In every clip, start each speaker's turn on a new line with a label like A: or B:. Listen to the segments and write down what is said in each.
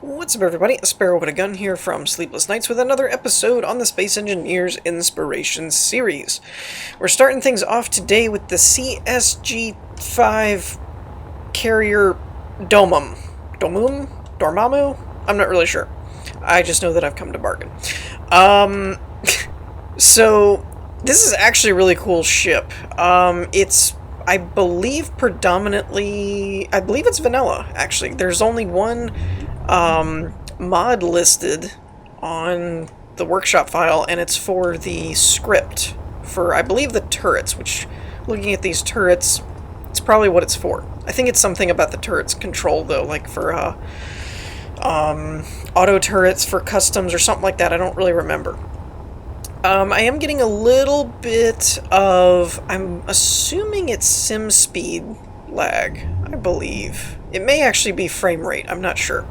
A: What's up, everybody? A Sparrow with a Gun here from Sleepless Nights with another episode on the Space Engineers Inspiration series. We're starting things off today with the CSG-5 carrier DOMUM. DOMUM? Dormammu? I'm not really sure. I just know that I've come to bargain. So, this is actually a really cool ship. It's, I believe, it's vanilla, actually. There's only one mod listed on the workshop file, and it's for the script for, I believe, the turrets, which, looking at these turrets, it's probably what it's for. I think it's something about the turrets control, though, like for auto turrets for customs or something like that. I don't really remember. I am getting a little bit of, I'm assuming it's sim speed lag, I believe. It may actually be frame rate, I'm not sure.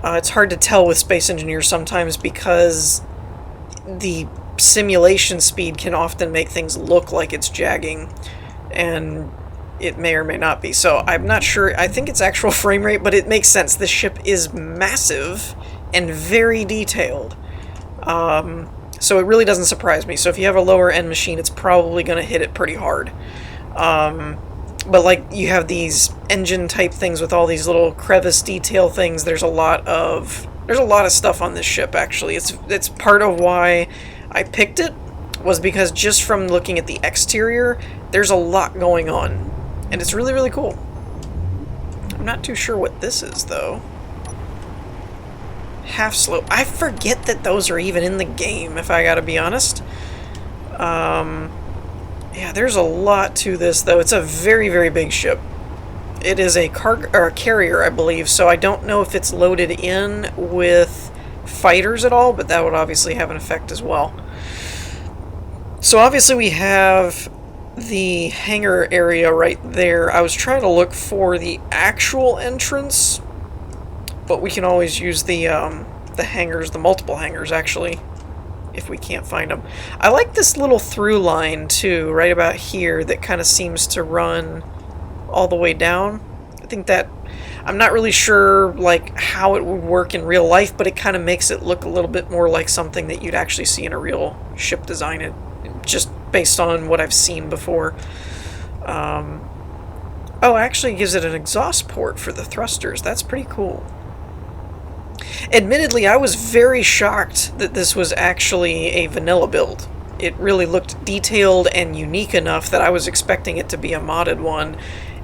A: It's hard to tell with Space Engineers sometimes because the simulation speed can often make things look like it's jagging, and it may or may not be. So I'm not sure. I think it's actual frame rate, but it makes sense. This ship is massive and very detailed. So it really doesn't surprise me. So if you have a lower end machine, it's probably going to hit it pretty hard. But like, you have these engine type things with all these little crevice detail things. There's a lot of stuff on this ship, actually. It's part of why I picked it, was because just from looking at the exterior, there's a lot going on. And it's really, really cool. I'm not too sure what this is, though. Half slope. I forget that those are even in the game, if I gotta be honest. Yeah, there's a lot to this, though. It's a very, very big ship. It is a carrier, I believe, so I don't know if it's loaded in with fighters at all, but that would obviously have an effect as well. So obviously we have the hangar area right there. I was trying to look for the actual entrance, but we can always use the hangars, the multiple hangars, actually, if we can't find them. I like this little through line, too, right about here, that kind of seems to run all the way down. I think that, I'm not really sure, like, how it would work in real life, but it kind of makes it look a little bit more like something that you'd actually see in a real ship design, it, just based on what I've seen before. Oh, it actually gives it an exhaust port for the thrusters. That's pretty cool. Admittedly, I was very shocked that this was actually a vanilla build. It really looked detailed and unique enough that I was expecting it to be a modded one.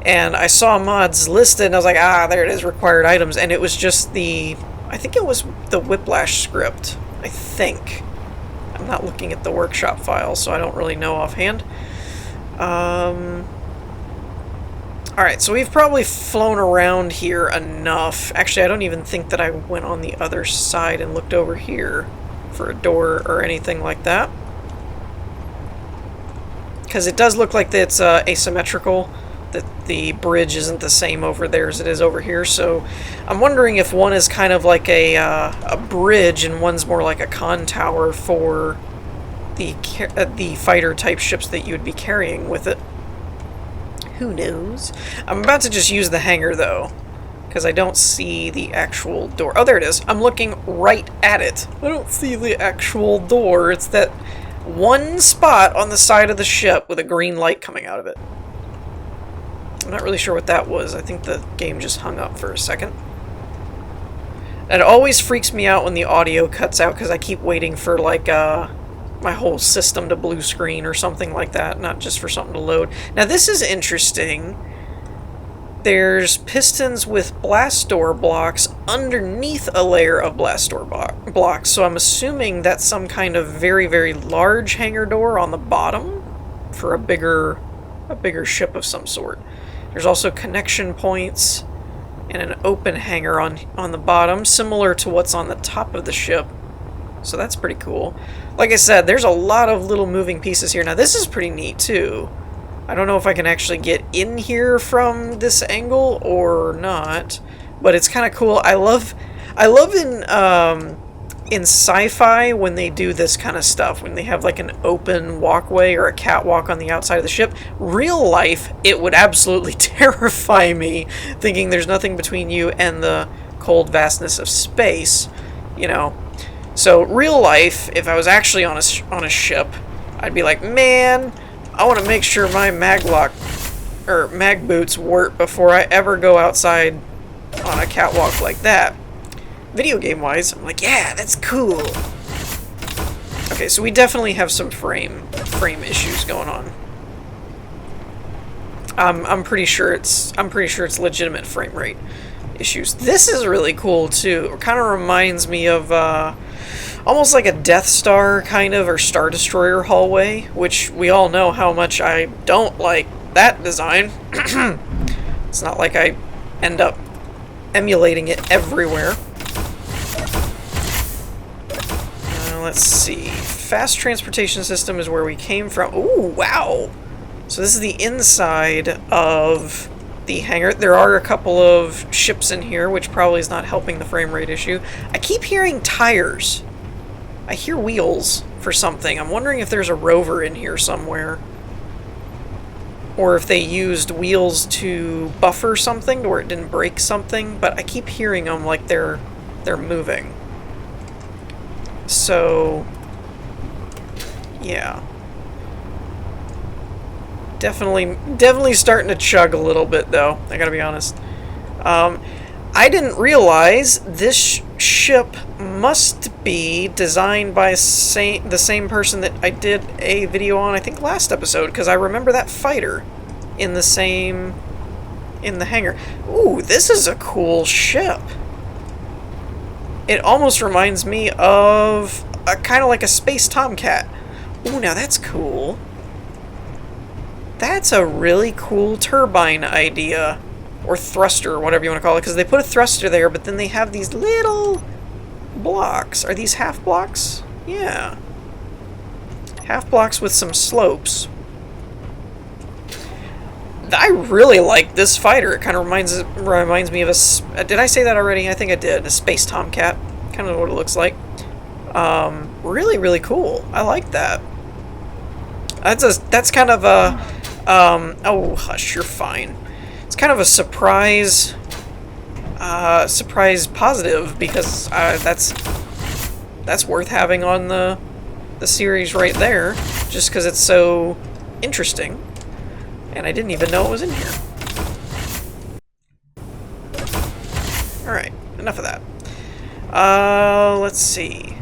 A: And I saw mods listed, and I was like, ah, there it is, required items. And it was just the, I think it was the Whiplash script, I think. I'm not looking at the workshop file, so I don't really know offhand. Alright, so we've probably flown around here enough. Actually, I don't even think that I went on the other side and looked over here for a door or anything like that. Because it does look like it's asymmetrical, that the bridge isn't the same over there as it is over here. So I'm wondering if one is kind of like a bridge and one's more like a con tower for the fighter type ships that you would be carrying with it. Who knows? I'm about to just use the hangar, though, because I don't see the actual door. Oh, there it is. I'm looking right at it. I don't see the actual door. It's that one spot on the side of the ship with a green light coming out of it. I'm not really sure what that was. I think the game just hung up for a second. It always freaks me out when the audio cuts out, because I keep waiting for, like, my whole system to blue screen or something like that, not just for something to load. Now this is interesting. There's pistons with blast door blocks underneath a layer of blast door blocks, so I'm assuming that's some kind of very, very large hangar door on the bottom for a bigger ship of some sort. There's also connection points and an open hangar on the bottom, similar to what's on the top of the ship. So that's pretty cool. Like I said, there's a lot of little moving pieces here. Now this is pretty neat too. I don't know if I can actually get in here from this angle or not, but it's kind of cool. I love in sci-fi when they do this kind of stuff, when they have like an open walkway or a catwalk on the outside of the ship. Real life, it would absolutely terrify me, thinking there's nothing between you and the cold vastness of space, you know. So real life, if I was actually on a ship, I'd be like, man, I want to make sure my mag boots work before I ever go outside on a catwalk like that. Video game wise, I'm like, yeah, that's cool. Okay, so we definitely have some frame issues going on. I'm pretty sure it's legitimate frame rate issues. This is really cool too. It kind of reminds me of almost like a Death Star kind of, or Star Destroyer hallway, which we all know how much I don't like that design. It's not like I end up emulating it everywhere. Let's see. Fast transportation system is where we came from. Ooh, wow! So this is the inside of the hangar. There are a couple of ships in here, which probably is not helping the frame rate issue. I keep hearing tires. I hear wheels for something. I'm wondering if there's a rover in here somewhere. Or if they used wheels to buffer something to where it didn't break something, but I keep hearing them like they're moving. So, yeah. Definitely starting to chug a little bit, though. I gotta be honest. I didn't realize this ship must be designed by the same person that I did a video on, I think, last episode, because I remember that fighter in the hangar. Ooh, this is a cool ship. It almost reminds me of kind of like a space Tomcat. Ooh, now that's cool. That's a really cool turbine idea. Or thruster, or whatever you want to call it. Because they put a thruster there, but then they have these little blocks. Are these half blocks? Yeah. Half blocks with some slopes. I really like this fighter. It kind of reminds me of a... Did I say that already? I think I did. A space Tomcat. Kind of what it looks like. Really, really cool. I like that. That's kind of a... oh, hush, you're fine. It's kind of a surprise positive, because that's worth having on the series right there, just because it's so interesting. And I didn't even know it was in here. Alright, enough of that. Let's see.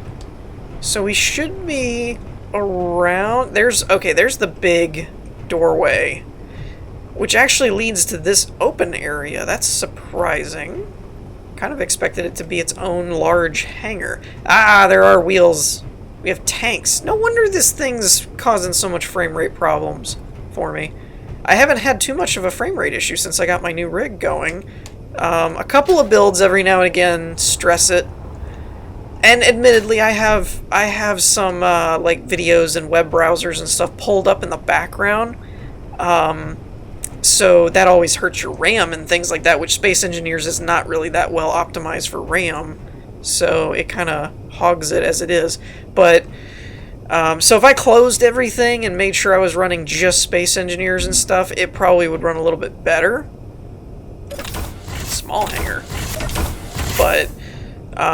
A: So we should be around... There's the big doorway, which actually leads to this open area. That's surprising. Kind of expected it to be its own large hangar. Ah, there are wheels. We have tanks. No wonder this thing's causing so much frame rate problems for me. I haven't had too much of a frame rate issue since I got my new rig going. A couple of builds every now and again stress it. And admittedly, I have some like videos and web browsers and stuff pulled up in the background. So that always hurts your RAM and things like that, which Space Engineers is not really that well optimized for RAM. So it kind of hogs it as it is. But so if I closed everything and made sure I was running just Space Engineers and stuff, it probably would run a little bit better. Small hangar. But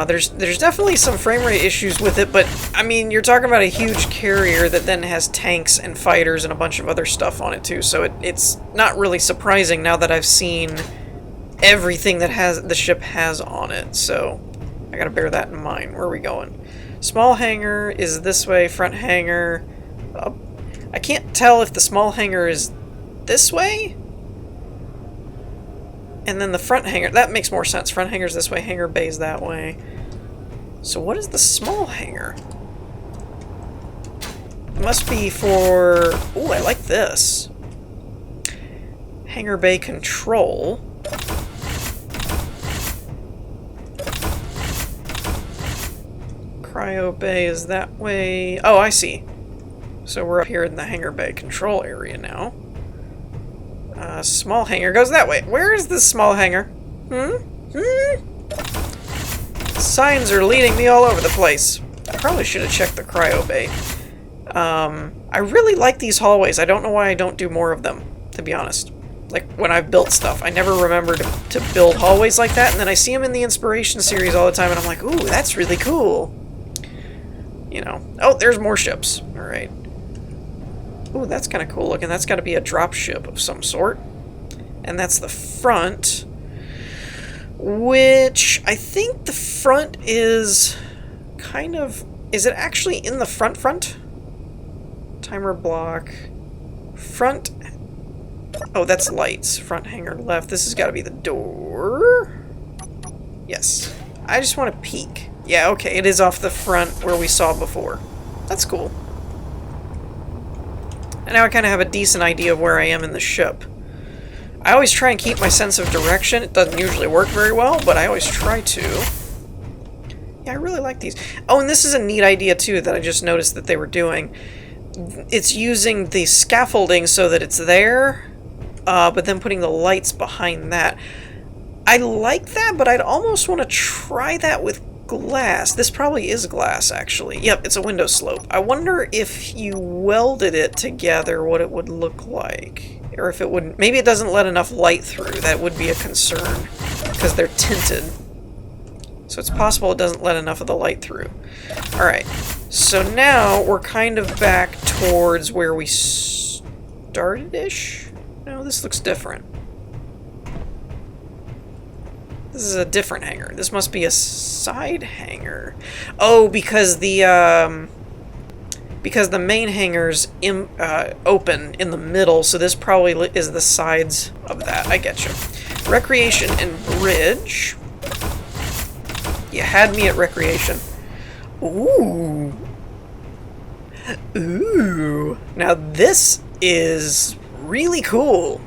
A: there's definitely some frame rate issues with it, but I mean, you're talking about a huge carrier that then has tanks and fighters and a bunch of other stuff on it too, so it's not really surprising now that I've seen everything that the ship has on it, so I gotta bear that in mind. Where are we going? Small hangar is this way, front hangar... I can't tell if the small hangar is this way? And then the front hangar, that makes more sense. Front hangar's this way, hangar bay's that way. So what is the small hangar? It must be for... Ooh, I like this. Hangar bay control. Cryo bay is that way. Oh, I see. So we're up here in the hangar bay control area now. Small hangar goes that way. Where is this small hangar? Signs are leading me all over the place. I probably should have checked the cryo bay. I really like these hallways. I don't know why I don't do more of them, to be honest. Like, when I've built stuff, I never remember to build hallways like that, and then I see them in the Inspiration series all the time, and I'm like, ooh, that's really cool. You know. Oh, there's more ships. Alright. Ooh, that's kind of cool looking. That's got to be a drop ship of some sort. And that's the front. Which, I think the front is kind of... Is it actually in the front? Timer block. Front... Oh, that's lights. Front hanger left. This has got to be the door. Yes. I just want to peek. Yeah, okay. It is off the front where we saw before. That's cool. And now I kind of have a decent idea of where I am in the ship. I always try and keep my sense of direction. It doesn't usually work very well, but I always try to. Yeah, I really like these. Oh, and this is a neat idea, too, that I just noticed that they were doing. It's using the scaffolding so that it's there, but then putting the lights behind that. I like that, but I'd almost want to try that with glass. This probably is glass, actually. Yep, it's a window slope. I wonder if you welded it together, what it would look like. Or if it wouldn't... Maybe it doesn't let enough light through. That would be a concern, because they're tinted. So it's possible it doesn't let enough of the light through. Alright, so now we're kind of back towards where we started-ish? No, this looks different. This is a different hangar. This must be a side hangar. Oh, because the main hangar's open in the middle, so this probably is the sides of that. I get you. Recreation and bridge. You had me at recreation. Ooh. Ooh. Now this is really cool.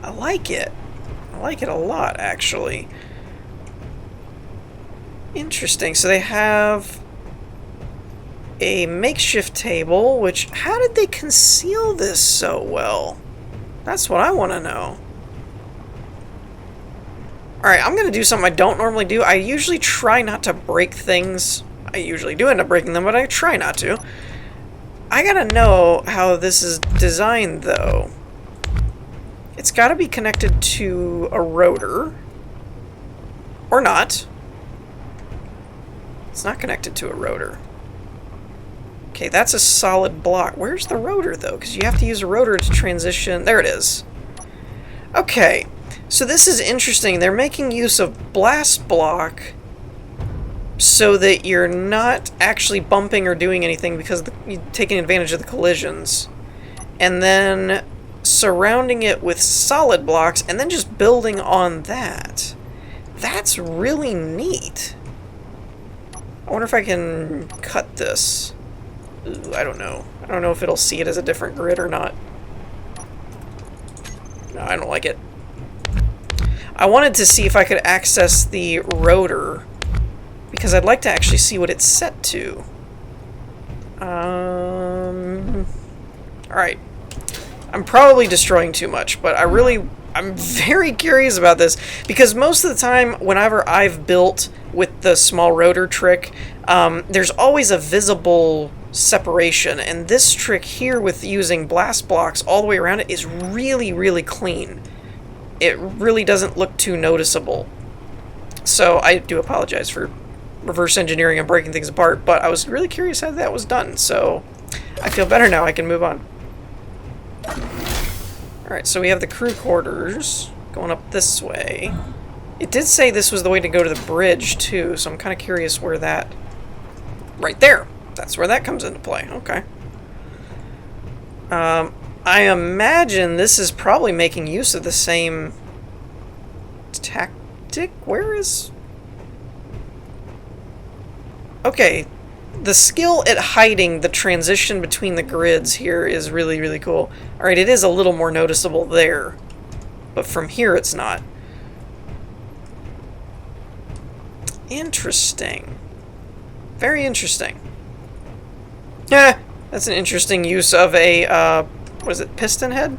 A: I like it. I like it a lot, actually. Interesting. So they have a makeshift table, which... How did they conceal this so well? That's what I want to know. Alright, I'm going to do something I don't normally do. I usually try not to break things. I usually do end up breaking them, but I try not to. I gotta know how this is designed, though. It's got to be connected to a rotor. Or not. It's not connected to a rotor. Okay, that's a solid block. Where's the rotor, though? Because you have to use a rotor to transition. There it is. Okay, so this is interesting. They're making use of blast block so that you're not actually bumping or doing anything because you're taking advantage of the collisions. And then surrounding it with solid blocks and then just building on that. That's really neat. I wonder if I can cut this. Ooh, I don't know. I don't know if it'll see it as a different grid or not. No, I don't like it. I wanted to see if I could access the rotor because I'd like to actually see what it's set to. Alright. I'm probably destroying too much, but I'm very curious about this because most of the time, whenever I've built with the small rotor trick, there's always a visible separation, and this trick here with using blast blocks all the way around it is really, really clean. It really doesn't look too noticeable. So I do apologize for reverse engineering and breaking things apart, but I was really curious how that was done, so I feel better now. I can move on. Alright, so we have the crew quarters going up this way. It did say this was the way to go to the bridge, too, so I'm kind of curious where that... Right there! That's where that comes into play. Okay. I imagine this is probably making use of the same tactic. Where is... Okay. The skill at hiding the transition between the grids here is really, really cool. Alright, it is a little more noticeable there. But from here, it's not. Interesting. Very interesting. Yeah, that's an interesting use of a, what is it, piston head?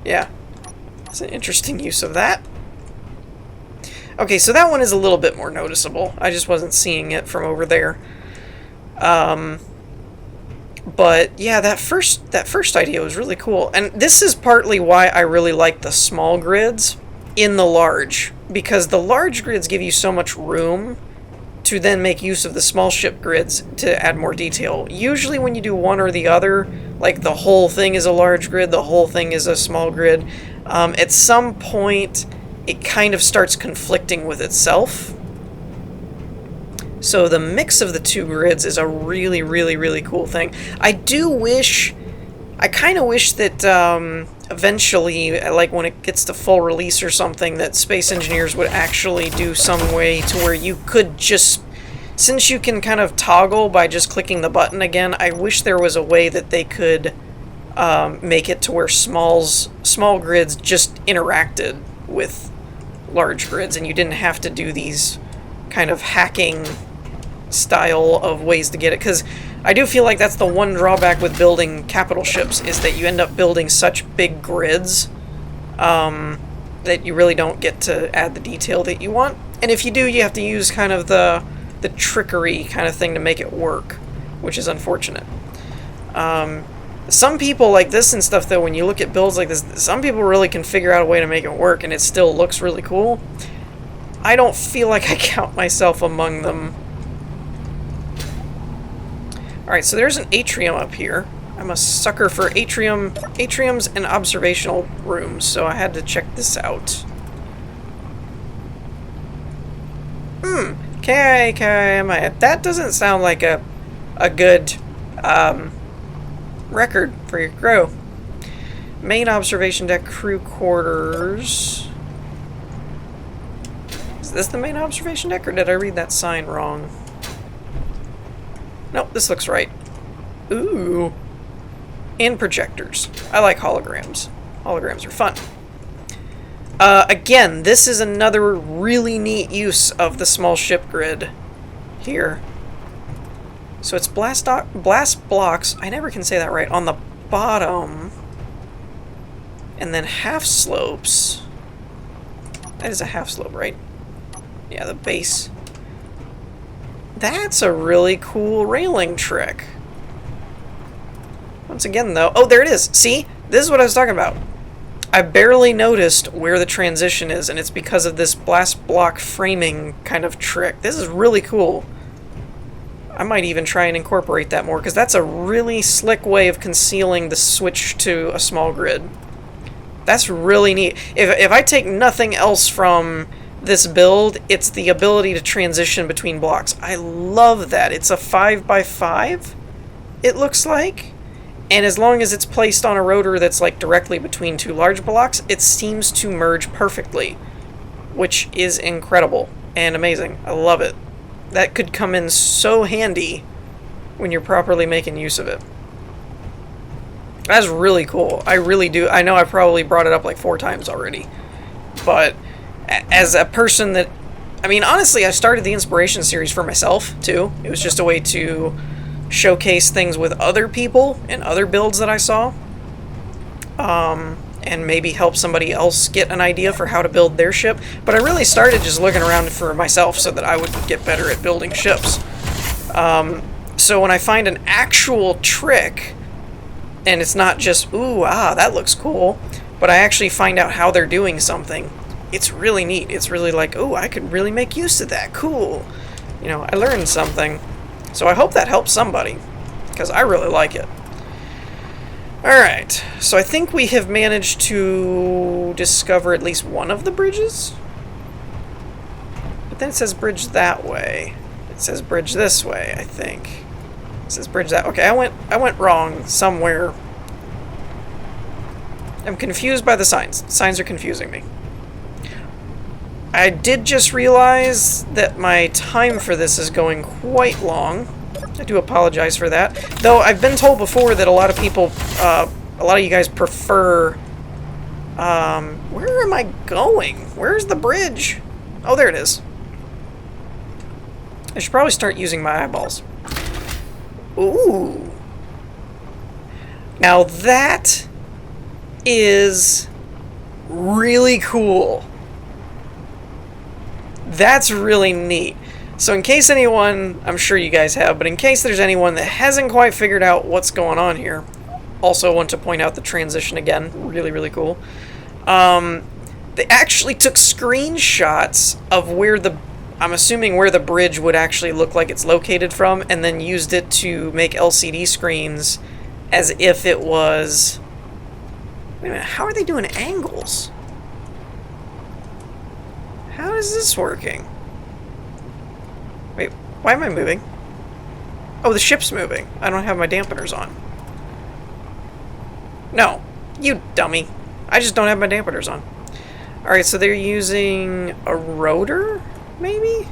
A: Yeah, that's an interesting use of that. Okay, so that one is a little bit more noticeable. I just wasn't seeing it from over there. But yeah, that first idea was really cool. And this is partly why I really like the small grids in the large, because the large grids give you so much room to then make use of the small ship grids to add more detail. Usually when you do one or the other, like the whole thing is a large grid, the whole thing is a small grid, at some point it kind of starts conflicting with itself. So the mix of the two grids is a really, really, really cool thing. I kind of wish that eventually, like when it gets to full release or something, that Space Engineers would actually do some way to where you could just, since you can kind of toggle by just clicking the button again, I wish there was a way that they could make it to where small grids just interacted with large grids, and you didn't have to do these kind of hacking style of ways to get it, because I do feel like that's the one drawback with building capital ships, is that you end up building such big grids that you really don't get to add the detail that you want, and if you do, you have to use kind of the trickery kind of thing to make it work, which is unfortunate. Some people like this and stuff, though, when you look at builds like this, some people really can figure out a way to make it work and it still looks really cool. I don't feel like I count myself among them. Alright, so there's an atrium up here. I'm a sucker for atriums and observational rooms, so I had to check this out. Okay, that doesn't sound like a good record for your crew. Main observation deck, crew quarters. Is this the main observation deck, or did I read that sign wrong? Nope, this looks right. Ooh. And projectors. I like holograms. Holograms are fun. Again, this is another really neat use of the small ship grid here. So it's blast blocks, I never can say that right, on the bottom. And then half slopes. That is a half slope, right? Yeah, the base. That's a really cool railing trick. Once again, though... Oh, there it is! See? This is what I was talking about. I barely noticed where the transition is, and it's because of this blast block framing kind of trick. This is really cool. I might even try and incorporate that more, because that's a really slick way of concealing the switch to a small grid. That's really neat. If I take nothing else from this build, it's the ability to transition between blocks. I love that. It's a 5x5, it looks like. And as long as it's placed on a rotor that's like directly between two large blocks, it seems to merge perfectly, which is incredible and amazing. I love it. That could come in so handy when you're properly making use of it. That's really cool. I really do. I know I probably brought it up like 4 times already, but as a person that, I mean, honestly, I started the inspiration series for myself too. It was just a way to showcase things with other people and other builds that I saw, and maybe help somebody else get an idea for how to build their ship. But I really started just looking around for myself so that I would get better at building ships. So when I find an actual trick, and it's not just, ooh, that looks cool, but I actually find out how they're doing something, it's really neat. It's really like, ooh, I could really make use of that. Cool. You know, I learned something. So I hope that helps somebody, because I really like it. Alright, so I think we have managed to discover at least one of the bridges. But then it says bridge that way. It says bridge this way, I think. It says bridge that. Okay, I went wrong somewhere. I'm confused by the signs. Signs are confusing me. I did just realize that my time for this is going quite long. I do apologize for that. Though I've been told before that a lot of people, a lot of you guys prefer... where am I going? Where's the bridge? Oh, there it is. I should probably start using my eyeballs. Ooh. Now that is really cool. That's really neat. So in case anyone, I'm sure you guys have, but in case there's anyone that hasn't quite figured out what's going on here, also want to point out the transition again, really, really cool. They actually took screenshots of where I'm assuming where the bridge would actually look like it's located from, and then used it to make LCD screens as if it was... Wait a minute, how are they doing angles? How is this working? Wait, why am I moving? Oh, the ship's moving. I don't have my dampeners on. No, you dummy. I just don't have my dampeners on. Alright, so they're using a rotor, maybe?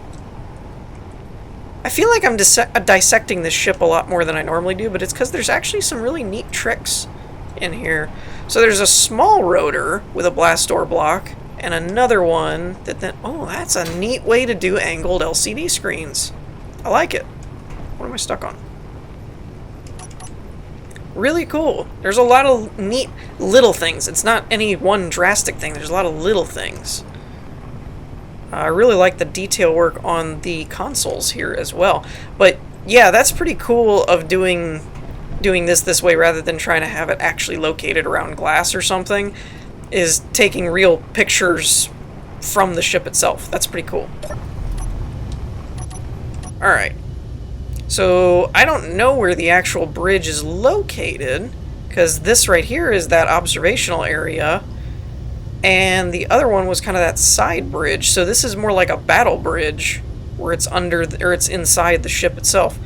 A: I feel like I'm dissecting this ship a lot more than I normally do, but it's because there's actually some really neat tricks in here. So there's a small rotor with a blast door block, and another one that then... Oh, that's a neat way to do angled LCD screens. I like it. What am I stuck on? Really cool. There's a lot of neat little things. It's not any one drastic thing. There's a lot of little things. I really like the detail work on the consoles here as well. But yeah, that's pretty cool of doing this way rather than trying to have it actually located around glass or something. Is taking real pictures from the ship itself. That's pretty cool. Alright. So, I don't know where the actual bridge is located, because this right here is that observational area, and the other one was kind of that side bridge, so this is more like a battle bridge, where it's it's inside the ship itself.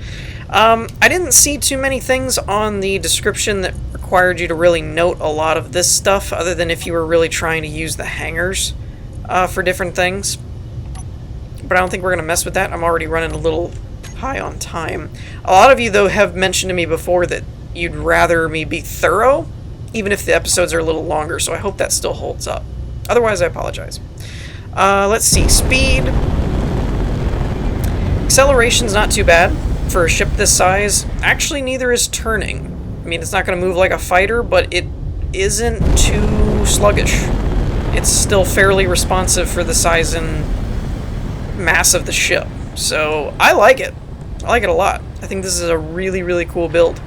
A: I didn't see too many things on the description that required you to really note a lot of this stuff, other than if you were really trying to use the hangars for different things. But I don't think we're going to mess with that. I'm already running a little high on time. A lot of you, though, have mentioned to me before that you'd rather me be thorough, even if the episodes are a little longer, so I hope that still holds up. Otherwise, I apologize. Let's see. Speed. Acceleration's not too bad for a ship this size. Actually, neither is turning. I mean, it's not going to move like a fighter, but it isn't too sluggish. It's still fairly responsive for the size and mass of the ship. So, I like it. I like it a lot. I think this is a really, really cool build.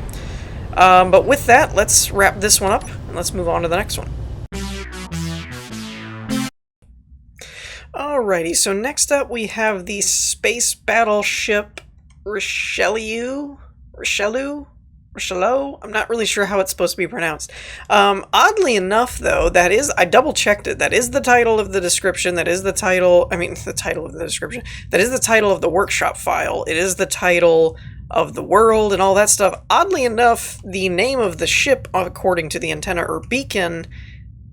A: But with that, let's wrap this one up, and let's move on to the next one. Alrighty, so next up we have the space battleship RICHELIU? RICHELIU? I'm not really sure how it's supposed to be pronounced. Oddly enough, though, that is, I double-checked it, that is the title of the description, that is the title, the title of the description, that is the title of the workshop file, it is the title of the world and all that stuff. Oddly enough, the name of the ship, according to the antenna or beacon,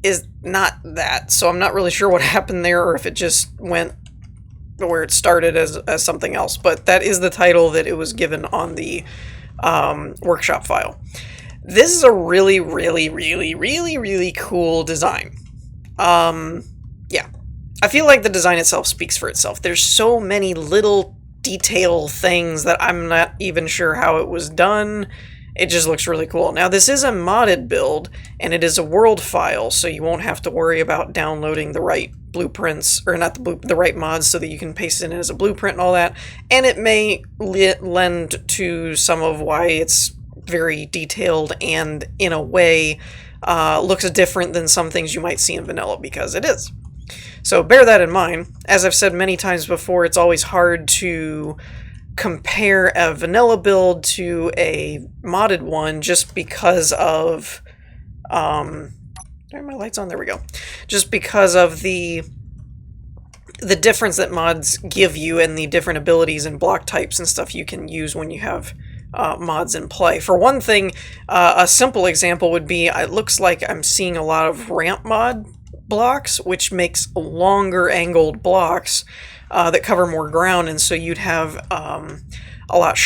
A: is not that, so I'm not really sure what happened there, or if it just went where it started as something else, but that is the title that it was given on the workshop file. This is a really, really, really, really, really cool design. Yeah. I feel like the design itself speaks for itself. There's so many little detail things that I'm not even sure how it was done. It just looks really cool. Now, this is a modded build, and it is a world file, so you won't have to worry about downloading the right blueprints, or not the right mods, so that you can paste it in as a blueprint and all that. And it may lend to some of why it's very detailed and, in a way, looks different than some things you might see in vanilla, because it is. So bear that in mind. As I've said many times before, it's always hard to compare a vanilla build to a modded one just because of are my lights on? There we go. Just because of the difference that mods give you and the different abilities and block types and stuff you can use when you have mods in play. For one thing, a simple example would be, it looks like I'm seeing a lot of ramp mod blocks, which makes longer angled blocks that cover more ground, and so you'd have a lot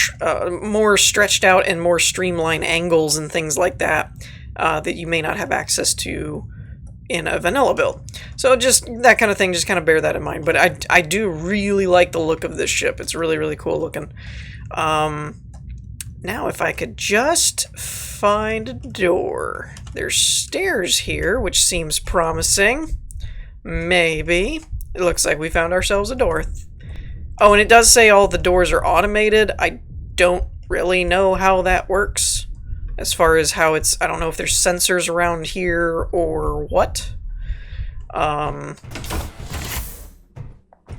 A: more stretched out and more streamlined angles and things like that that you may not have access to in a vanilla build. So just that kind of thing, just kind of bear that in mind. But I do really like the look of this ship. It's really, really cool looking. Now, if I could just find a door. There's stairs here, which seems promising. Maybe. It looks like we found ourselves a door. Oh, and it does say all the doors are automated. I don't really know how that works. As far as how it's... I don't know if there's sensors around here or what.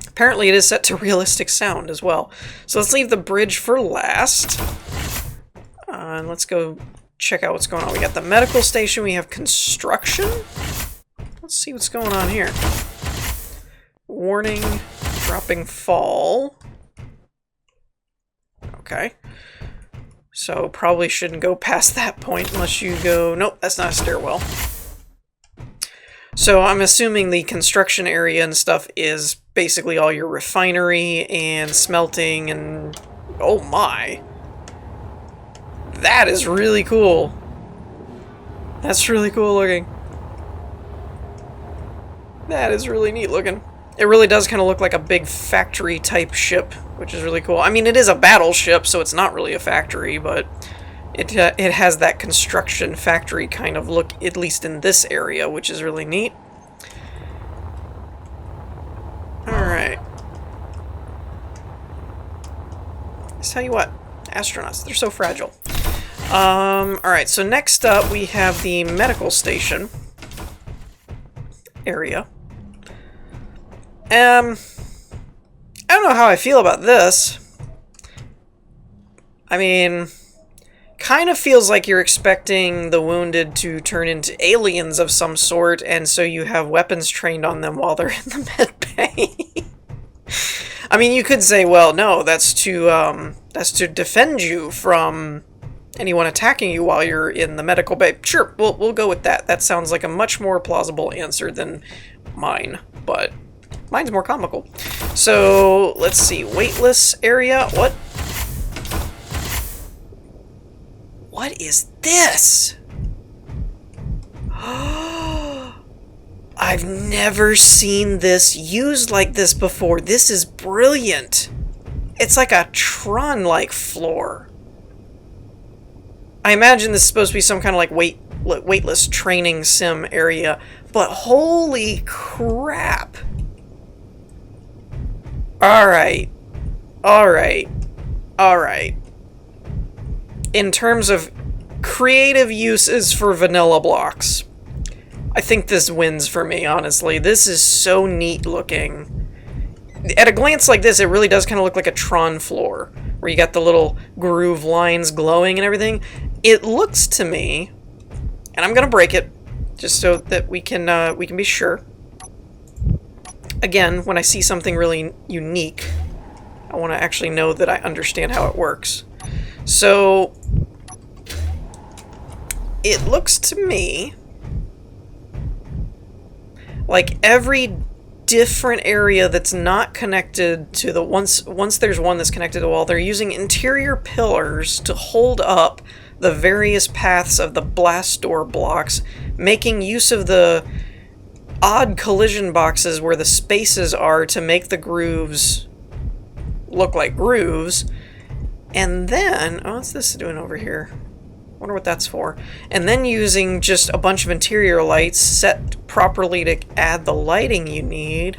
A: Apparently it is set to realistic sound as well. So let's leave the bridge for last. And let's go check out what's going on. We got the medical station. We have construction. Let's see what's going on here. Warning, dropping fall. Okay. So probably shouldn't go past that point unless you go... Nope, that's not a stairwell. So I'm assuming the construction area and stuff is basically all your refinery and smelting and... Oh my! That is really cool. That's really cool looking. That is really neat looking. It really does kind of look like a big factory type ship, which is really cool. I mean, it is a battleship, so it's not really a factory, but it has that construction factory kind of look, at least in this area, which is really neat. Alright. Let's tell you what, astronauts, they're so fragile. Alright, so next up we have the medical station area. I don't know how I feel about this. I mean, kind of feels like you're expecting the wounded to turn into aliens of some sort, and so you have weapons trained on them while they're in the med bay. I mean, you could say, well, no, that's to defend you from anyone attacking you while you're in the medical bay. Sure, we'll go with that. That sounds like a much more plausible answer than mine, but mine's more comical. So, let's see, weightless area, what? What is this? I've never seen this used like this before. This is brilliant. It's like a Tron-like floor. I imagine this is supposed to be some kind of like weightless training sim area, but holy crap. Alright. Alright. Alright. In terms of creative uses for vanilla blocks, I think this wins for me, honestly. This is so neat looking. At a glance like this, it really does kind of look like a Tron floor, where you got the little groove lines glowing and everything. It looks to me, and I'm gonna break it, just so that we can be sure. Again, when I see something really unique, I want to actually know that I understand how it works. So, it looks to me like every different area that's not connected to the once there's one that's connected to the wall, they're using interior pillars to hold up the various paths of the blast door blocks, making use of the odd collision boxes where the spaces are to make the grooves look like grooves. And then, oh, what's this doing over here? Wonder what that's for. And then using just a bunch of interior lights set properly to add the lighting you need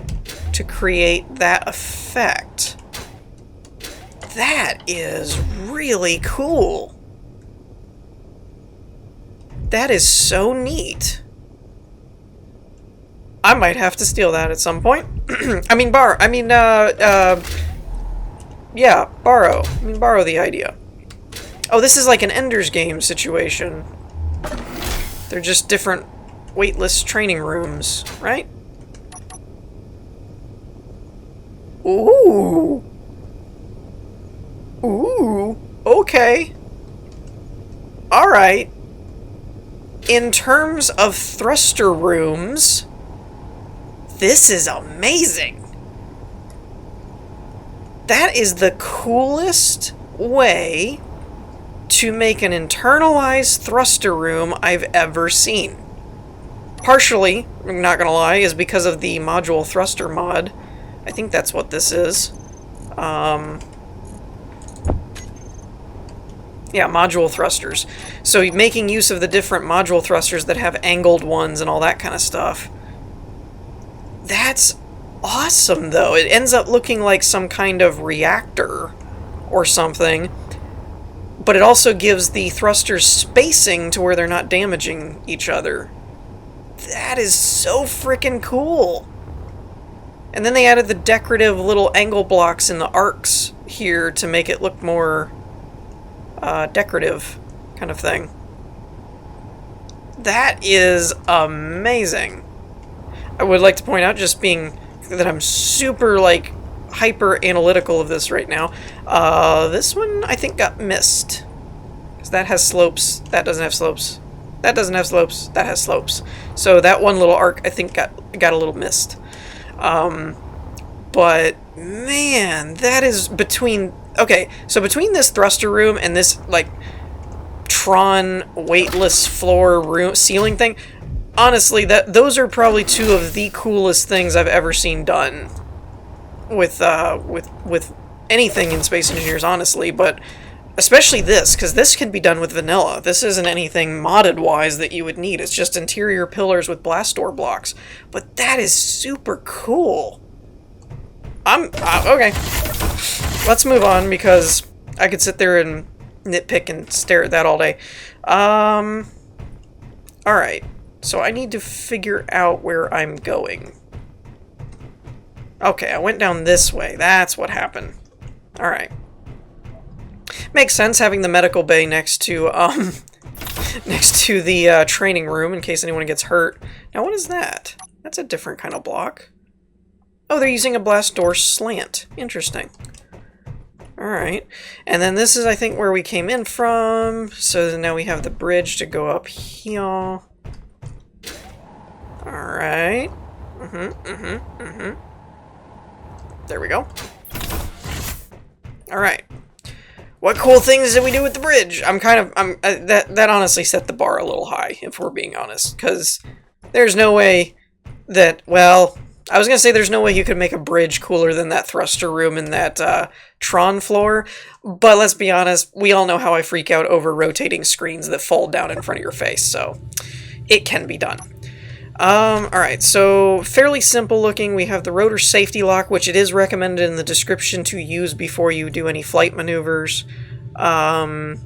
A: to create that effect. That is really cool. That is so neat. I might have to steal that at some point. Borrow the idea. Oh, this is like an Ender's Game situation. They're just different weightless training rooms, right? Ooh. Ooh. Okay. Alright. In terms of thruster rooms, this is amazing. That is the coolest way to make an internalized thruster room I've ever seen. Partially, I'm not gonna lie, is because of the module thruster mod. I think that's what this is. Yeah, module thrusters. So making use of the different module thrusters that have angled ones and all that kind of stuff. That's awesome, though. It ends up looking like some kind of reactor or something, but it also gives the thrusters spacing to where they're not damaging each other. That is so freaking cool. And then they added the decorative little angle blocks in the arcs here to make it look more decorative kind of thing. That is amazing. I would like to point out, just being that I'm super, like, hyper analytical of this right now, this one I think got missed. Because that has slopes, that doesn't have slopes. That doesn't have slopes, that has slopes. So that one little arc I think got a little missed. But man, that is between... Okay, so between this thruster room and this, like, Tron weightless floor room ceiling thing, honestly, those are probably two of the coolest things I've ever seen done with anything in Space Engineers, honestly, but especially this, because this can be done with vanilla. This isn't anything modded-wise that you would need. It's just interior pillars with blast door blocks. But that is super cool. Okay. Let's move on, because I could sit there and nitpick and stare at that all day. Alright. So I need to figure out where I'm going. Okay, I went down this way. That's what happened. Alright. Makes sense having the medical bay next to the training room in case anyone gets hurt. Now what is that? That's a different kind of block. Oh, they're using a blast door slant. Interesting. Alright. And then this is, I think, where we came in from. So now we have the bridge to go up here. Alright. There we go. Alright. What cool things did we do with the bridge? That honestly set the bar a little high, if we're being honest. Because there's no way that, well... I was going to say there's no way you could make a bridge cooler than that thruster room in that Tron floor, but let's be honest, we all know how I freak out over rotating screens that fold down in front of your face, so it can be done. Alright, so fairly simple looking. We have the rotor safety lock, which it is recommended in the description to use before you do any flight maneuvers. That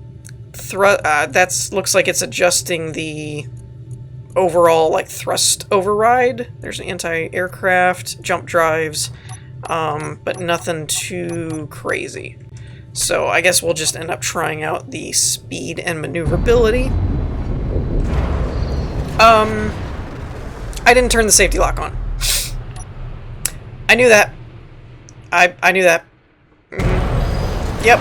A: looks like it's adjusting the overall, like, thrust override. There's anti-aircraft, jump drives, but nothing too crazy. So I guess we'll just end up trying out the speed and maneuverability. I didn't turn the safety lock on. I knew that. I knew that. Yep.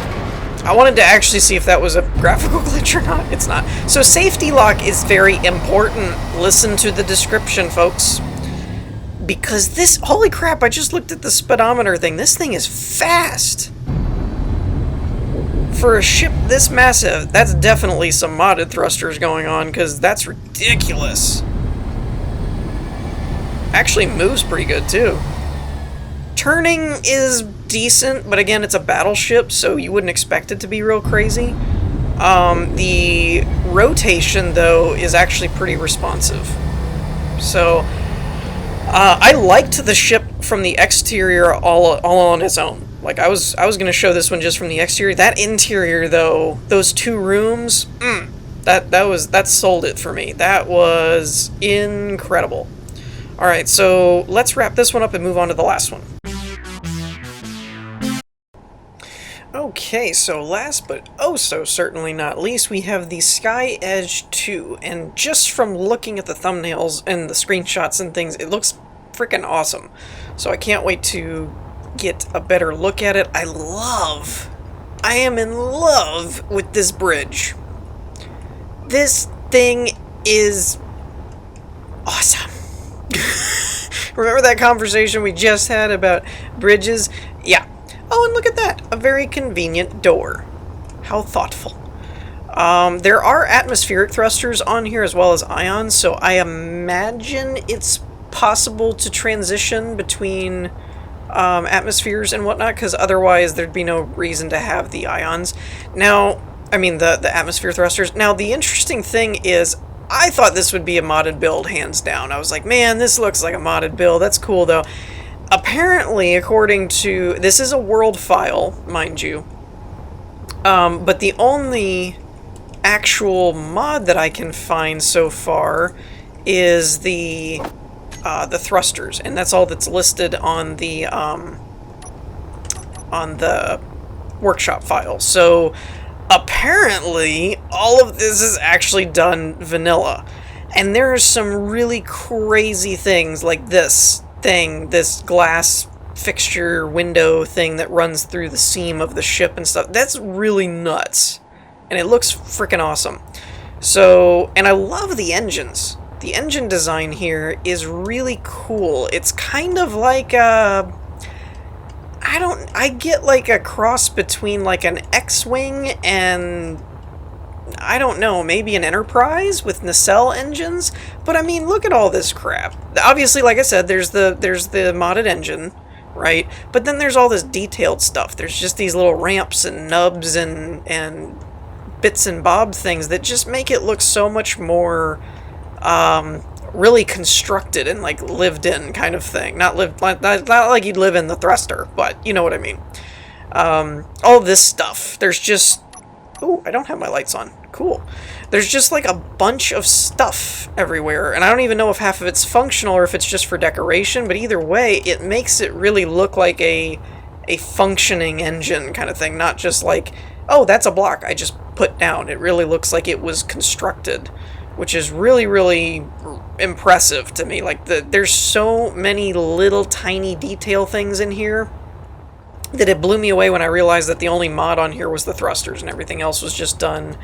A: I wanted to actually see if that was a graphical glitch or not. It's not. So safety lock is very important. Listen to the description, folks. Because this... Holy crap, I just looked at the speedometer thing. This thing is fast. For a ship this massive, that's definitely some modded thrusters going on, because that's ridiculous. Actually moves pretty good, too. Turning is decent, but again, it's a battleship, so you wouldn't expect it to be real crazy. The rotation, though, is actually pretty responsive. So, I liked the ship from the exterior all on its own. Like, I was going to show this one just from the exterior. That interior, though, those two rooms, that sold it for me. That was incredible. Alright, so let's wrap this one up and move on to the last one. Okay, so last but oh so certainly not least, we have the SkyEdge 2, and just from looking at the thumbnails and the screenshots and things, it looks freaking awesome. So I can't wait to get a better look at it. I am in love with this bridge. This thing is awesome. Remember that conversation we just had about bridges? Yeah. Oh, and look at that. A very convenient door. How thoughtful. There are atmospheric thrusters on here as well as ions, so I imagine it's possible to transition between atmospheres and whatnot, because otherwise there'd be no reason to have the ions. Now, I mean the atmosphere thrusters. Now, the interesting thing is, I thought this would be a modded build, hands down. I was like, man, this looks like a modded build. That's cool, though. apparently, according to... This is a world file, mind you. But the only actual mod that I can find so far is the thrusters, and that's all that's listed on the workshop file. So apparently all of this is actually done vanilla, and there are some really crazy things like this glass fixture window thing that runs through the seam of the ship and stuff. That's really nuts, and it looks freaking awesome. So, and I love the engines. The engine design here is really cool. It's kind of like a... I get like a cross between like an X-Wing and... I don't know, maybe an Enterprise with nacelle engines? But I mean, look at all this crap. Obviously, like I said, there's the modded engine, right? But then there's all this detailed stuff. There's just these little ramps and nubs and bits and bob things that just make it look so much more really constructed and like lived in kind of thing. Not like you'd live in the thruster, but you know what I mean. All this stuff. There's just... Ooh, I don't have my lights on. Cool. There's just like a bunch of stuff everywhere, and I don't even know if half of it's functional or if it's just for decoration, but either way, it makes it really look like a functioning engine kind of thing, not just like, oh, that's a block I just put down. It really looks like it was constructed, which is really, really impressive to me. Like, there's so many little tiny detail things in here that it blew me away when I realized that the only mod on here was the thrusters and everything else was just done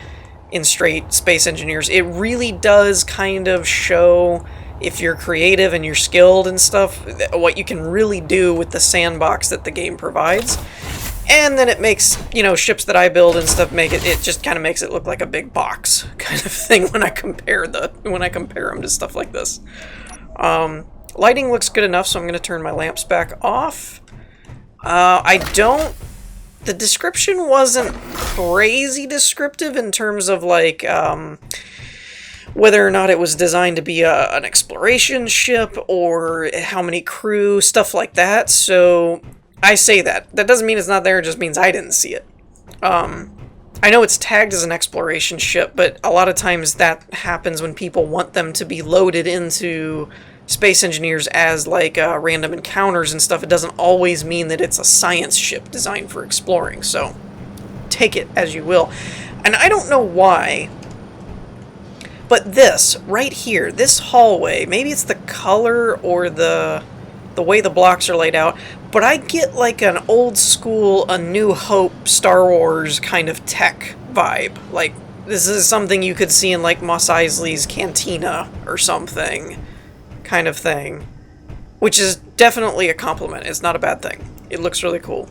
A: in straight Space Engineers. It really does kind of show, if you're creative and you're skilled and stuff, what you can really do with the sandbox that the game provides. And then it makes, you know, ships that I build and stuff, it just kind of makes it look like a big box kind of thing when I compare them to stuff like this. Lighting looks good enough, so I'm going to turn my lamps back off. The description wasn't crazy descriptive in terms of, like, whether or not it was designed to be an exploration ship or how many crew, stuff like that. So I say that. That doesn't mean it's not there, it just means I didn't see it. I know it's tagged as an exploration ship, but a lot of times that happens when people want them to be loaded into Space Engineers as like random encounters and stuff. It doesn't always mean that it's a science ship designed for exploring, so take it as you will. And I don't know why, but this right here, this hallway, maybe it's the color or the way the blocks are laid out, but I get like an old school A New Hope Star Wars kind of tech vibe. Like, this is something you could see in like Mos Eisley's Cantina or something kind of thing, which is definitely a compliment. It's not a bad thing. It looks really cool.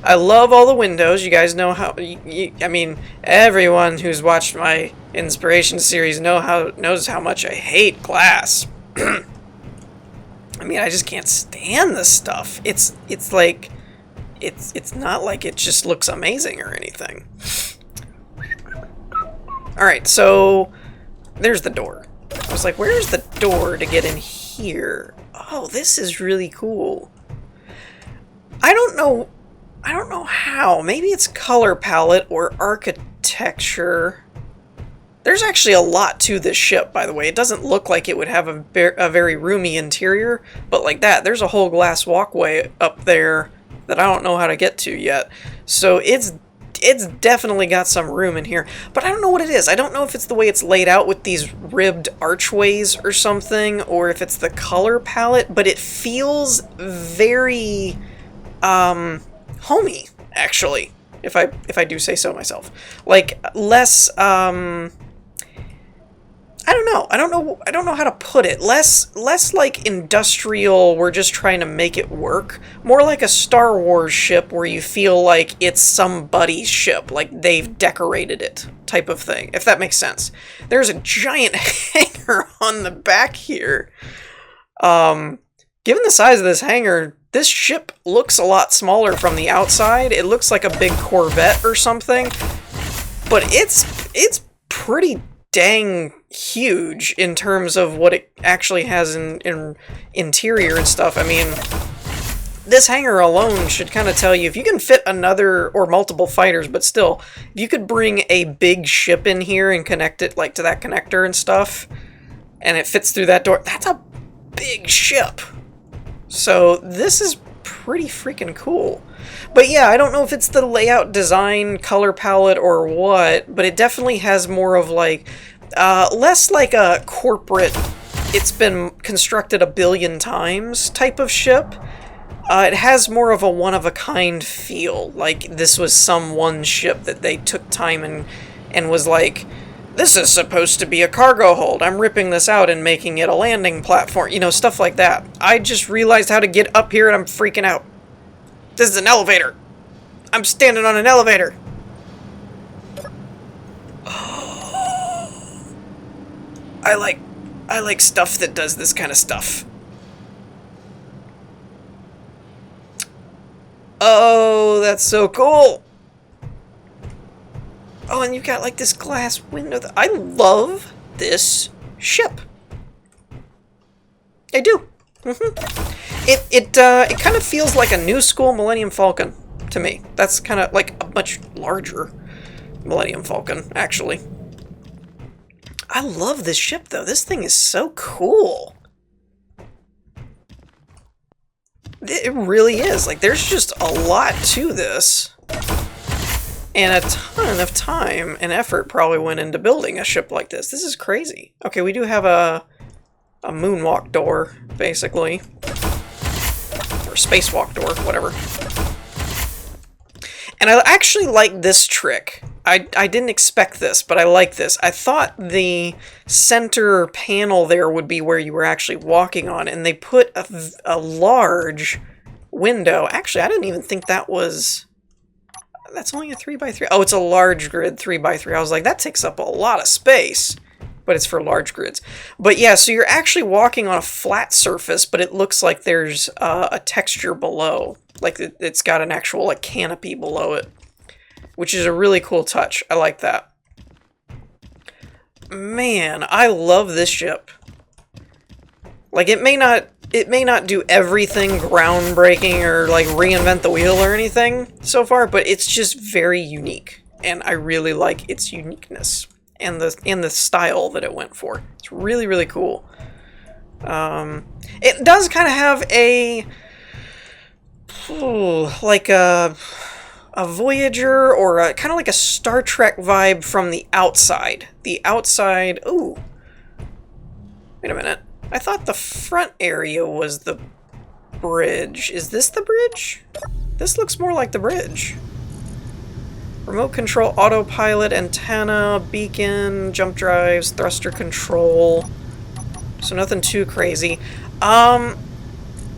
A: I love all the windows. You guys know how, I mean, everyone who's watched my Inspiration series knows how much I hate glass. I mean, I just can't stand this stuff. It's like, it's not like it just looks amazing or anything. Alright, so there's the door. I was like, where's the door to get in here? Oh, this is really cool. I don't know how. Maybe it's color palette or architecture. There's actually a lot to this ship, by the way. It doesn't look like it would have a very roomy interior, but like that, there's a whole glass walkway up there that I don't know how to get to yet. So it's definitely got some room in here, but I don't know what it is. I don't know if it's the way it's laid out with these ribbed archways or something, or if it's the color palette, but it feels very homey, actually, if I do say so myself. Like, less I don't know how to put it. Less like industrial, we're just trying to make it work. More like a Star Wars ship where you feel like it's somebody's ship, like they've decorated it, type of thing, if that makes sense. There's a giant hangar on the back here. Given the size of this hangar, this ship looks a lot smaller from the outside. It looks like a big Corvette or something, but it's pretty dang huge in terms of what it actually has in interior and stuff. I mean, This hangar alone should kind of tell you, if you can fit another or multiple fighters, but still, if you could bring a big ship in here and connect it like to that connector and stuff, and it fits through that door, that's a big ship. So this is pretty freaking cool. But yeah, I don't know if it's the layout, design, color palette, or what, but it definitely has more of like, less like a corporate, it's been constructed a billion times type of ship. It has more of a one-of-a-kind feel, like this was some one ship that they took time and was like, this is supposed to be a cargo hold, I'm ripping this out and making it a landing platform, you know, stuff like that. I just realized how to get up here and I'm freaking out. This is an elevator. I'm standing on an elevator. I like stuff that does this kind of stuff. Oh, that's so cool. Oh, and you've got like this glass window. I love this ship. I do. It kind of feels like a new school Millennium Falcon to me. That's kind of like a much larger Millennium Falcon, actually. I love this ship, though. This thing is so cool. It really is. Like, there's just a lot to this. And a ton of time and effort probably went into building a ship like this. This is crazy. Okay, we do have a moonwalk door, basically. Or spacewalk door, whatever. And I actually like this trick. I didn't expect this, but I like this. I thought the center panel there would be where you were actually walking on, and they put a large window. Actually, I didn't even think that was... That's only a 3x3. Oh, it's a large grid 3x3. I was like, that takes up a lot of space. But it's for large grids. But yeah, so you're actually walking on a flat surface, but it looks like there's a texture below. Like it's got an actual like canopy below it. Which is a really cool touch. I like that. Man, I love this ship. Like it may not do everything groundbreaking or like reinvent the wheel or anything so far, but it's just very unique. And I really like its uniqueness and the style that it went for. It's really, really cool. It does kind of have a like a Voyager or kind of like a Star Trek vibe from the outside. The outside... Ooh. Wait a minute. I thought the front area was the bridge. Is this the bridge? This looks more like the bridge. Remote control, autopilot, antenna, beacon, jump drives, thruster control. So nothing too crazy. I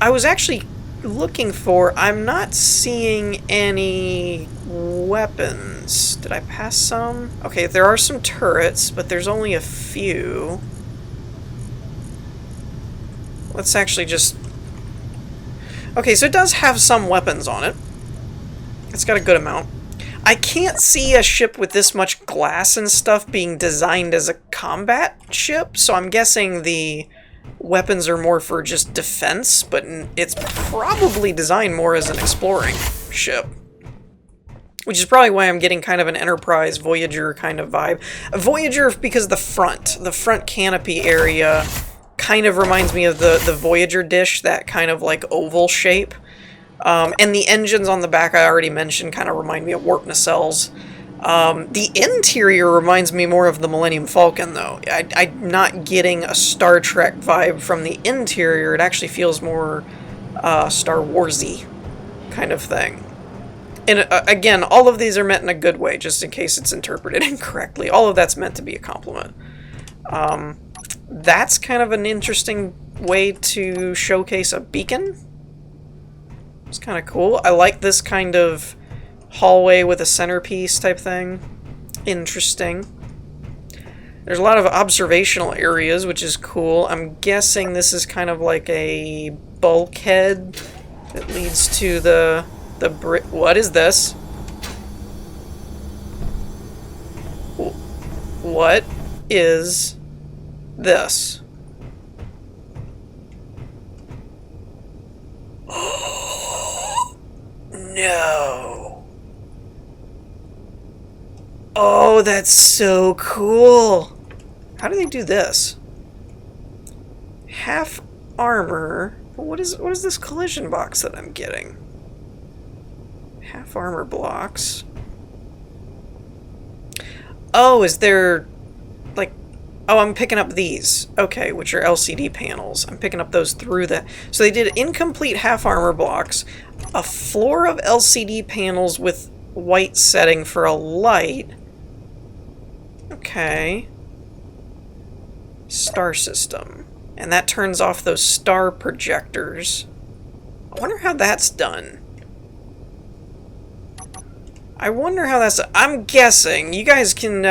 A: was actually looking for... I'm not seeing any weapons. Did I pass some? Okay, there are some turrets, but there's only a few. Let's actually just... Okay, so it does have some weapons on it. It's got a good amount. I can't see a ship with this much glass and stuff being designed as a combat ship, so I'm guessing the weapons are more for just defense, but it's probably designed more as an exploring ship. Which is probably why I'm getting kind of an Enterprise Voyager kind of vibe. A Voyager because the front canopy area kind of reminds me of the Voyager dish, that kind of like oval shape. And the engines on the back I already mentioned kind of remind me of warp nacelles. The interior reminds me more of the Millennium Falcon, though. I'm not getting a Star Trek vibe from the interior. It actually feels more Star Wars-y kind of thing. And again, all of these are meant in a good way, just in case it's interpreted incorrectly. All of that's meant to be a compliment. That's kind of an interesting way to showcase a beacon. It's kind of cool. I like this kind of hallway with a centerpiece type thing. Interesting. There's a lot of observational areas, which is cool. I'm guessing this is kind of like a bulkhead that leads to the what is this? What is this? no. Oh, that's so cool. How do they do this? Half armor. What is this collision box that I'm getting? Half armor blocks. Oh, is there like, oh, I'm picking up these. Okay, which are LCD panels. I'm picking up those through that. So they did incomplete half armor blocks, a floor of LCD panels with white setting for a light. Okay. Star system. And that turns off those star projectors. I wonder how that's done. I wonder how that's done. I'm guessing, you guys can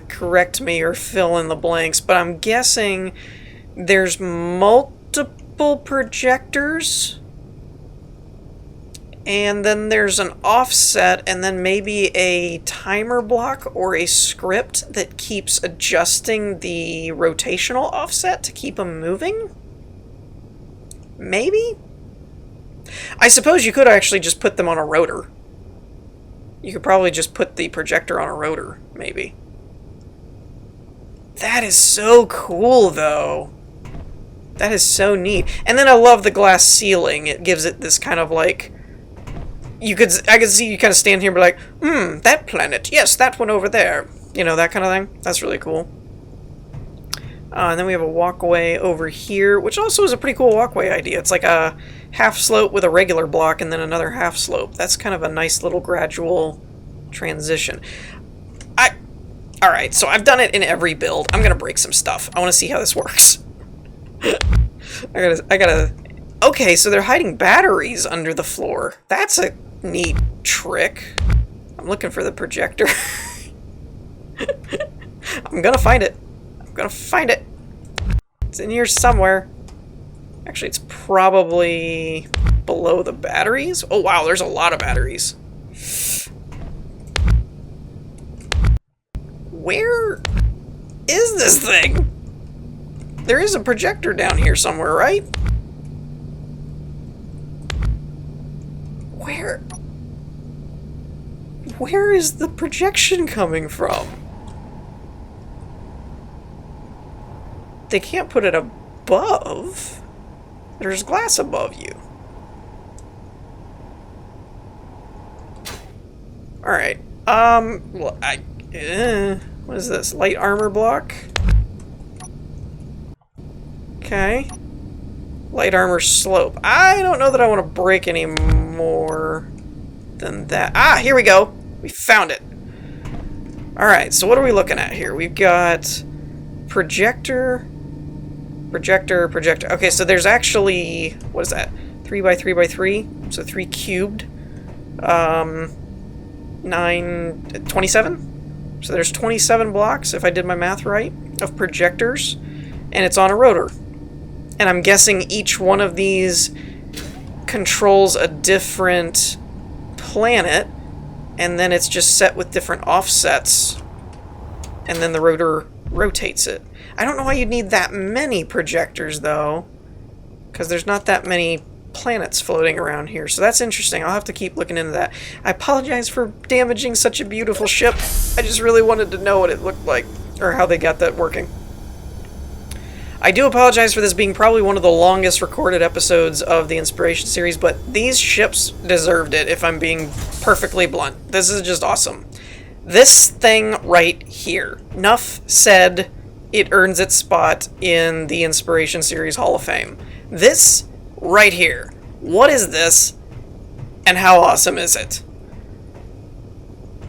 A: correct me or fill in the blanks, but I'm guessing there's multiple projectors, and then there's an offset, and then maybe a timer block or a script that keeps adjusting the rotational offset to keep them moving? Maybe? I suppose you could actually just put them on a rotor. You could probably just put the projector on a rotor, maybe. That is so cool, though. That is so neat. And then I love the glass ceiling. It gives it this kind of like... I could see you kind of stand here and be like, that planet. Yes, that one over there. You know, that kind of thing. That's really cool. And then we have a walkway over here, which also is a pretty cool walkway idea. It's like a half slope with a regular block and then another half slope. That's kind of a nice little gradual transition. Alright, so I've done it in every build. I'm gonna break some stuff. I want to see how this works. I gotta... Okay, so they're hiding batteries under the floor. That's a neat trick. I'm looking for the projector. I'm gonna find it. I'm gonna find it. It's in here somewhere. Actually, it's probably below the batteries. Oh, wow, there's a lot of batteries. Where is this thing? There is a projector down here somewhere, right? Where is the projection coming from? They can't put it above. There's glass above you. Alright. Well, what is this? Light armor block? Okay. Light armor slope. I don't know that I want to break any more than that. Ah, here we go. We found it. Alright, so what are we looking at here? We've got projector, projector, projector. Okay, so there's actually, what is that? 3 by 3 by 3, so 3 cubed. 27? So there's 27 blocks, if I did my math right, of projectors, and it's on a rotor. And I'm guessing each one of these controls a different planet, and then it's just set with different offsets, and then the rotor rotates it. I don't know why you'd need that many projectors, though, because there's not that many planets floating around here, so that's interesting. I'll have to keep looking into that. I apologize for damaging such a beautiful ship. I just really wanted to know what it looked like, or how they got that working. I do apologize for this being probably one of the longest recorded episodes of the Inspiration series, but these ships deserved it, if I'm being perfectly blunt. This is just awesome. This thing right here. Nuff said it earns its spot in the Inspiration series Hall of Fame. This right here. What is this, and how awesome is it?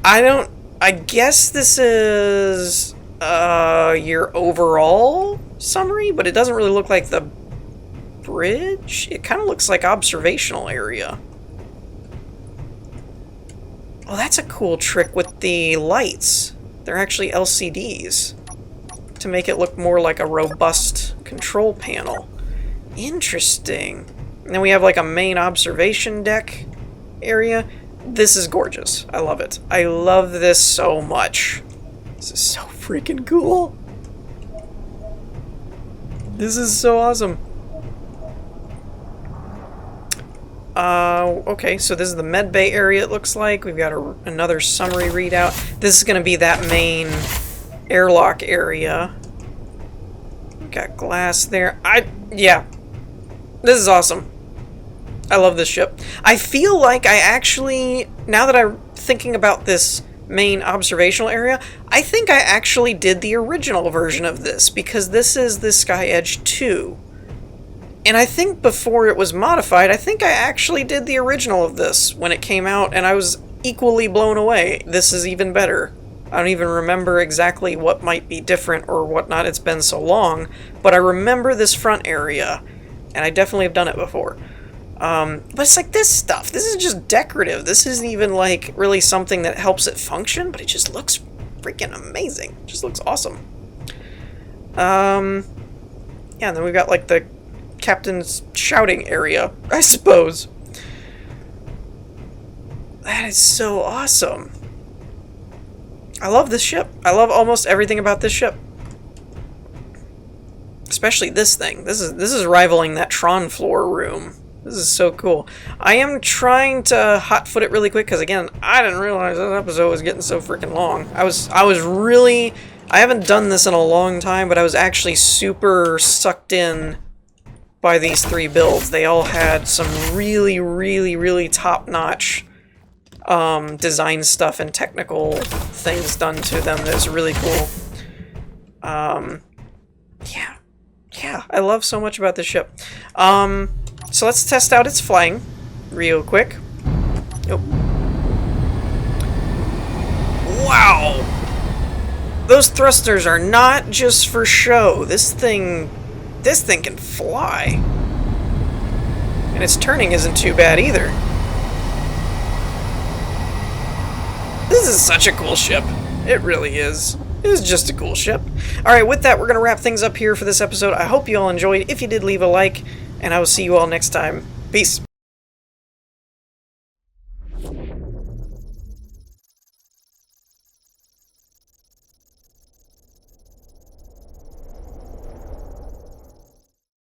A: I guess this is your overall summary, but it doesn't really look like the bridge. It kind of looks like observational area. Oh, that's a cool trick with the lights. They're actually LCDs to make it look more like a robust control panel. Interesting. And then we have like a main observation deck area. This is gorgeous. I love it. I love this so much. This is so freaking cool. This is so awesome. Okay, so this is the med bay area, it looks like. We've got another summary readout. This is going to be that main airlock area. We've got glass there. Yeah. This is awesome. I love this ship. I feel like I actually, now that I'm thinking about this main observational area, I think I actually did the original version of this, because this is the Sky Edge 2. And I think before it was modified, I think I actually did the original of this when it came out, and I was equally blown away. This is even better. I don't even remember exactly what might be different or whatnot, it's been so long, but I remember this front area, and I definitely have done it before. But it's like this stuff. This is just decorative. This isn't even like really something that helps it function, but it just looks freaking amazing. It just looks awesome. Yeah, and then we've got like the captain's shouting area, I suppose. That is so awesome. I love this ship. I love almost everything about this ship. Especially this thing. This is rivaling that Tron floor room. This is so cool. I am trying to hotfoot it really quick because, again, I didn't realize this episode was getting so freaking long. I was really... I haven't done this in a long time, but I was actually super sucked in by these 3 builds. They all had some really, really, really top-notch design stuff and technical things done to them that was really cool. Yeah, I love so much about this ship. So let's test out its flying real quick. Oh. Wow! Those thrusters are not just for show. This thing can fly. And its turning isn't too bad either. This is such a cool ship. It really is. It is just a cool ship. Alright, with that, we're going to wrap things up here for this episode. I hope you all enjoyed. If you did, leave a like, and I will see you all next time. Peace.